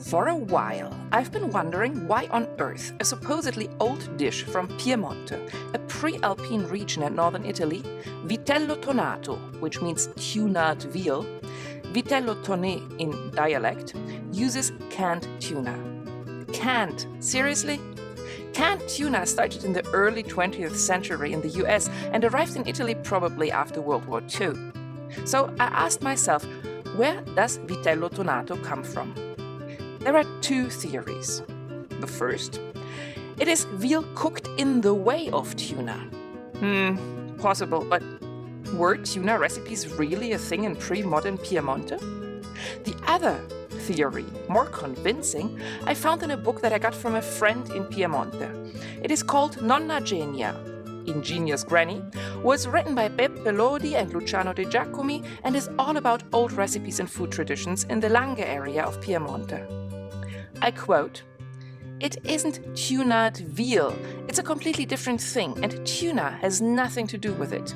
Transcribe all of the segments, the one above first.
For a while, I've been wondering why on earth a supposedly old dish from Piemonte, a pre-Alpine region in northern Italy, Vitello Tonnato, which means tuna-ed veal, Vitello Tonnè in dialect, uses canned tuna. Canned? Seriously? Canned tuna started in the early 20th century in the US and arrived in Italy probably after World War II. So I asked myself, where does Vitello Tonnato come from? There are two theories. The first, it is veal cooked in the way of tuna. Possible, but were tuna recipes really a thing in pre-modern Piemonte? The other theory, more convincing, I found in a book that I got from a friend in Piemonte. It is called Nonna Genia, Ingenious Granny, was written by Beppe, Lodi and Luciano de Giacomi and is all about old recipes and food traditions in the Lange area of Piemonte. I quote, "It isn't tuna-ed veal, it's a completely different thing and tuna has nothing to do with it.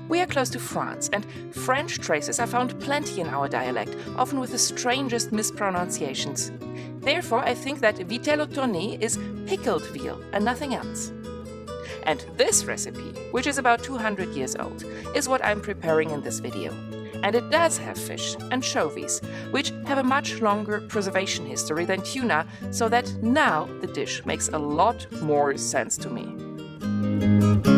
We are close to France and French traces are found plenty in our dialect, often with the strangest mispronunciations. Therefore, I think that Vitello Tonnè is pickled veal and nothing else. And this recipe, which is about 200 years old, is what I'm preparing in this video. And it does have fish, anchovies, which have a much longer preservation history than tuna, so that now the dish makes a lot more sense to me."